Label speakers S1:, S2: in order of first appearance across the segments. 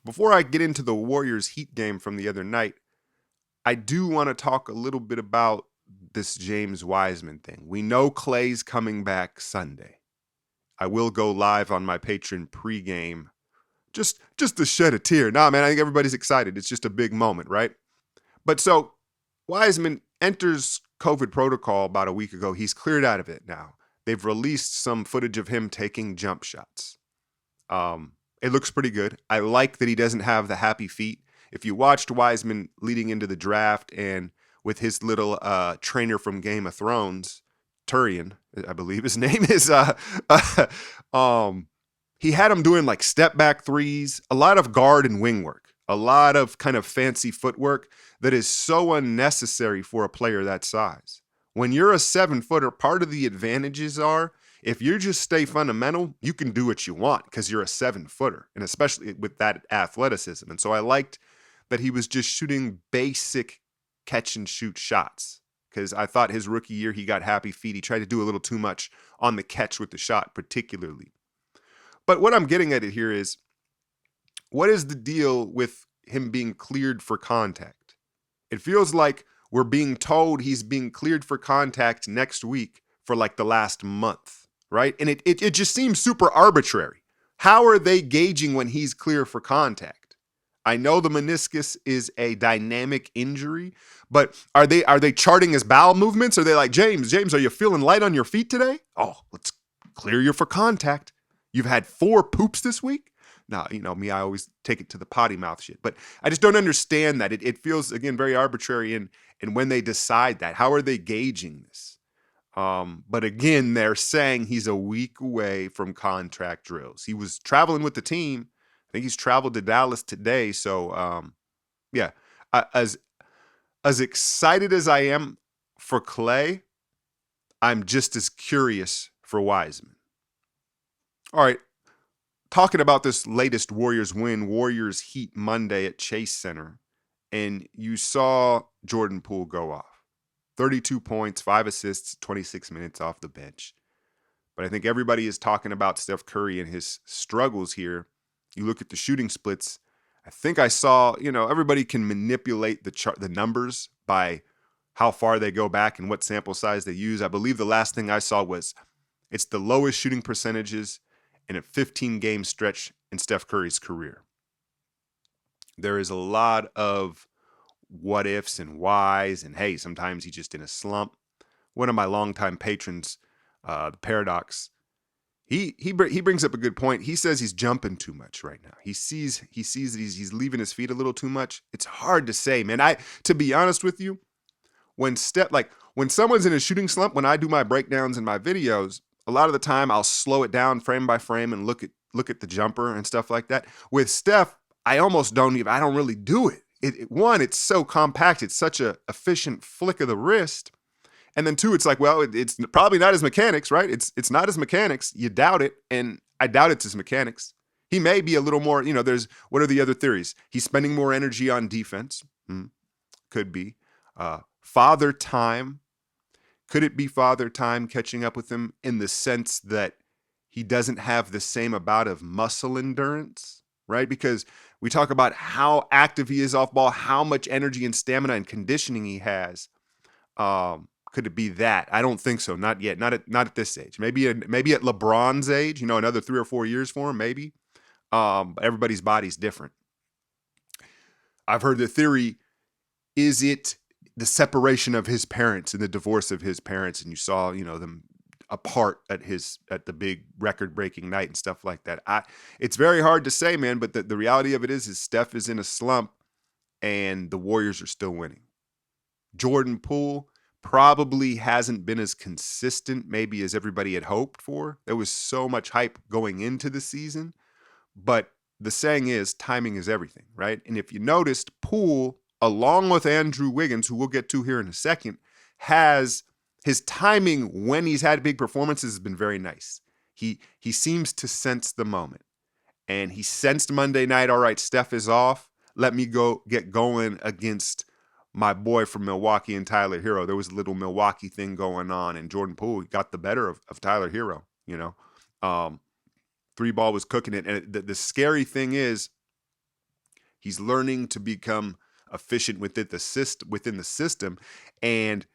S1: before I get into the Warriors Heat game from the other night, I do want to talk a little bit about this James Wiseman thing. We know Clay's coming back Sunday. I will go live on my Patreon pregame just to shed a tear. Nah, man, I think everybody's excited. It's just a big moment, right? But so Wiseman enters COVID protocol about a week ago. He's cleared out of it now. They've released some footage of him taking jump shots. It looks pretty good. I like that he doesn't have the happy feet. If you watched Wiseman leading into the draft and with his little trainer from Game of Thrones, Tyrion, I believe his name is, he had him doing like step back threes, a lot of guard and wing work, a lot of kind of fancy footwork that is so unnecessary for a player that size. When you're a 7-footer, part of the advantages are if you just stay fundamental, you can do what you want because you're a 7-footer, and especially with that athleticism. And so I liked that he was just shooting basic catch and shoot shots because I thought his rookie year he got happy feet. He tried to do a little too much on the catch with the shot particularly. But what I'm getting at it here is, what is the deal with him being cleared for contact? It feels like we're being told he's being cleared for contact next week for like the last month, right? And it just seems super arbitrary. How are they gauging when he's clear for contact? I know the meniscus is a dynamic injury, but are they charting his bowel movements? Are they like, James, are you feeling light on your feet today? Oh, let's clear you for contact. You've had 4 poops this week? Now, you know me, I always take it to the potty mouth shit, but I just don't understand that. It feels, again, very arbitrary. And when they decide that, how are they gauging this? But again, they're saying he's a week away from contract drills. He was traveling with the team. I think he's traveled to Dallas today. So, yeah, as excited as I am for Clay, I'm just as curious for Wiseman. All right. Talking about this latest Warriors win, Warriors Heat Monday at Chase Center, and you saw Jordan Poole go off. 32 points, 5 assists, 26 minutes off the bench. But I think everybody is talking about Steph Curry and his struggles here. You look at the shooting splits. I think I saw, everybody can manipulate the numbers by how far they go back and what sample size they use. I believe the last thing I saw was it's the lowest shooting percentages in a 15-game stretch in Steph Curry's career. There is a lot of what ifs and whys, and hey, sometimes he's just in a slump. One of my longtime patrons, the Paradox, he brings up a good point. He says he's jumping too much right now. He sees that he's leaving his feet a little too much. It's hard to say, man. To be honest with you, when someone's in a shooting slump, when I do my breakdowns in my videos, a lot of the time I'll slow it down frame by frame and look at the jumper and stuff like that. With Steph, I don't really do it. One, it's so compact. It's such a efficient flick of the wrist. And then 2, it's like, well, it's probably not his mechanics, right? It's not his mechanics. You doubt it. And I doubt it's his mechanics. He may be a little more, what are the other theories? He's spending more energy on defense. Could be. Father time. Could it be father time catching up with him in the sense that he doesn't have the same amount of muscle endurance, right? Because we talk about how active he is off ball, how much energy and stamina and conditioning he has. Could it be that? I don't think so. Not yet. Not at this age. Maybe at LeBron's age, another 3 or 4 years for him, maybe. Everybody's body's different. I've heard the theory, is it the separation of his parents and the divorce of his parents, and you saw, them apart at the big record-breaking night and stuff like that. It's very hard to say, man, but the reality of it is Steph is in a slump and the Warriors are still winning. Jordan Poole probably hasn't been as consistent maybe as everybody had hoped for. There was so much hype going into the season, but the saying is timing is everything, right? And if you noticed, Poole, along with Andrew Wiggins, who we'll get to here in a second, has his timing when he's had big performances has been very nice. He seems to sense the moment. And he sensed Monday night, all right, Steph is off. Let me go get going against my boy from Milwaukee and Tyler Hero. There was a little Milwaukee thing going on, and Jordan Poole got the better of Tyler Hero, 3-ball was cooking it. And the scary thing is, He's learning to become efficient within the system. And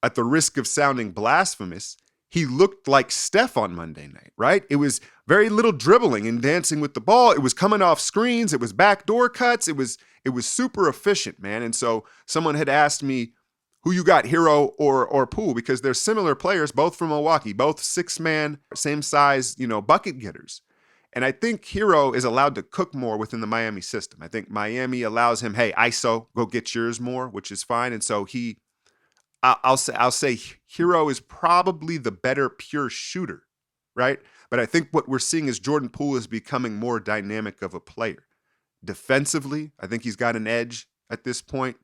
S1: at the risk of sounding blasphemous, he looked like Steph on Monday night, right? It was very little dribbling and dancing with the ball. It was coming off screens. It was backdoor cuts. It was super efficient, man. And so someone had asked me who you got, Hero or Poole, because they're similar players, both from Milwaukee, both 6-man, same size, bucket getters. And I think Hero is allowed to cook more within the Miami system. I think Miami allows him, hey, ISO, go get yours more, which is fine. And so I'll say Hero is probably the better pure shooter, right? But I think what we're seeing is Jordan Poole is becoming more dynamic of a player. Defensively, I think he's got an edge at this point.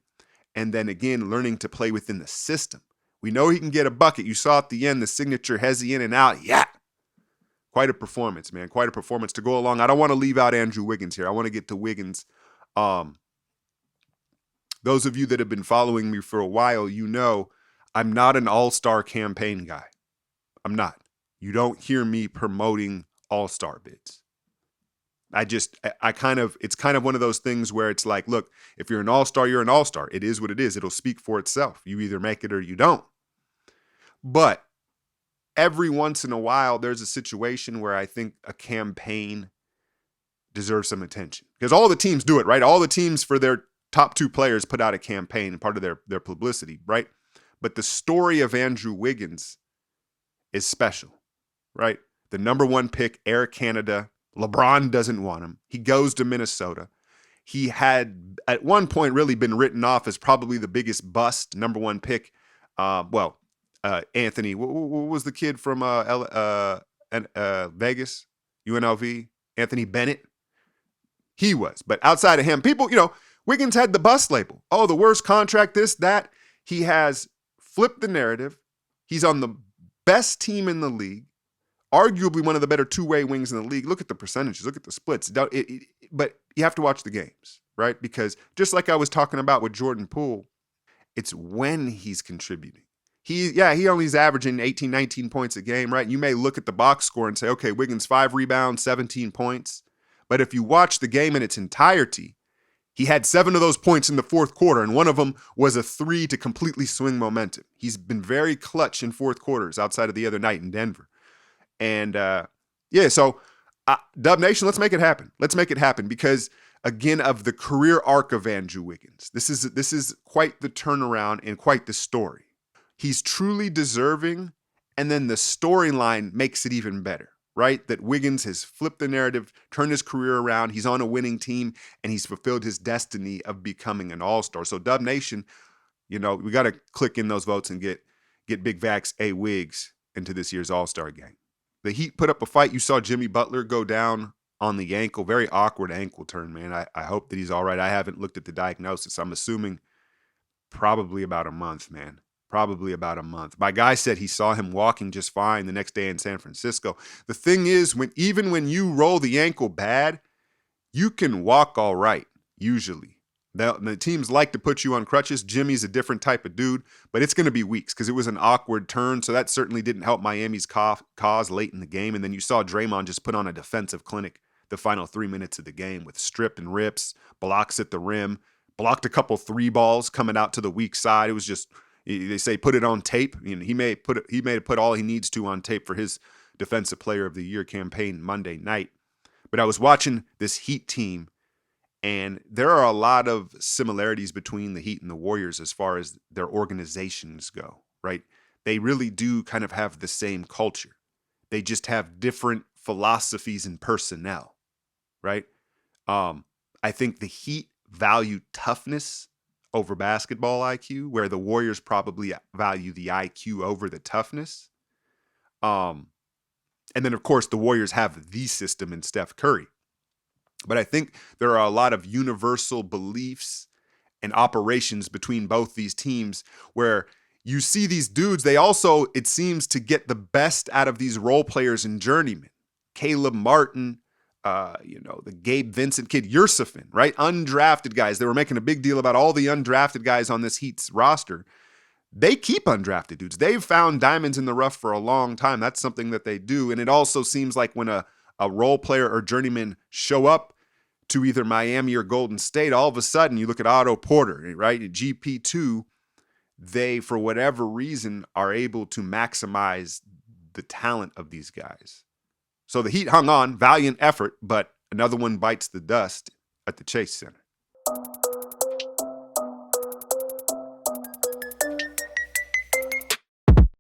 S1: And then again, learning to play within the system. We know he can get a bucket. You saw at the end the signature Hezi in and out. Yeah. Quite a performance, man. Quite a performance to go along. I don't want to leave out Andrew Wiggins here. I want to get to Wiggins. Those of you that have been following me for a while, you know I'm not an all-star campaign guy. I'm not. You don't hear me promoting all-star bids. It's kind of one of those things where it's like, look, if you're an all-star, you're an all-star. It is what it is. It'll speak for itself. You either make it or you don't. But every once in a while, there's a situation where I think a campaign deserves some attention. Because all the teams do it, right? All the teams for their top 2 players put out a campaign, part of their publicity, right? But the story of Andrew Wiggins is special, right? The number 1 pick, Air Canada. LeBron doesn't want him. He goes to Minnesota. He had at one point really been written off as probably the biggest bust, number 1 pick. Anthony, what was the kid from Vegas, UNLV? Anthony Bennett? He was. But outside of him, people, Wiggins had the bust label. Oh, the worst contract, this, that. He has flipped the narrative. He's on the best team in the league. Arguably one of the better two-way wings in the league. Look at the percentages. Look at the splits. But you have to watch the games, right? Because just like I was talking about with Jordan Poole, it's when he's contributing. He only is averaging 18, 19 points a game, right? You may look at the box score and say, okay, Wiggins 5 rebounds, 17 points. But if you watch the game in its entirety, he had 7 of those points in the fourth quarter, and one of them was a 3 to completely swing momentum. He's been very clutch in fourth quarters outside of the other night in Denver. And so Dub Nation, let's make it happen. Let's make it happen because, again, of the career arc of Andrew Wiggins, this is quite the turnaround and quite the story. He's truly deserving, and then the storyline makes it even better, right? That Wiggins has flipped the narrative, turned his career around, he's on a winning team, and he's fulfilled his destiny of becoming an all-star. So Dub Nation, we got to click in those votes and get Big Vax A. Wiggs into this year's all-star game. The Heat put up a fight. You saw Jimmy Butler go down on the ankle, very awkward ankle turn, man. I hope that he's all right. I haven't looked at the diagnosis. I'm assuming probably about a month, man. Probably about a month. My guy said he saw him walking just fine the next day in San Francisco. The thing is, even when you roll the ankle bad, you can walk all right, usually. The teams like to put you on crutches. Jimmy's a different type of dude, but it's going to be weeks because it was an awkward turn, so that certainly didn't help Miami's cause late in the game. And then you saw Draymond just put on a defensive clinic the final 3 minutes of the game with strip and rips, blocks at the rim, blocked a couple 3 balls coming out to the weak side. It was just, they say, put it on tape. He may have put all he needs to on tape for his Defensive Player of the Year campaign Monday night. But I was watching this Heat team, and there are a lot of similarities between the Heat and the Warriors as far as their organizations go, right? They really do kind of have the same culture. They just have different philosophies and personnel, right? I think the Heat value toughness over basketball IQ, where the Warriors probably value the IQ over the toughness. And then, of course, the Warriors have the system in Steph Curry. But I think there are a lot of universal beliefs and operations between both these teams where you see these dudes, they also, it seems, to get the best out of these role players and journeymen. Caleb Martin, the Gabe Vincent kid, Yursufin, right? Undrafted guys. They were making a big deal about all the undrafted guys on this Heat's roster. They keep undrafted dudes. They've found diamonds in the rough for a long time. That's something that they do. And it also seems like when a role player or journeyman show up, to either Miami or Golden State, all of a sudden you look at Otto Porter, right? At GP2, they, for whatever reason, are able to maximize the talent of these guys. So the Heat hung on, valiant effort, but another one bites the dust at the Chase Center.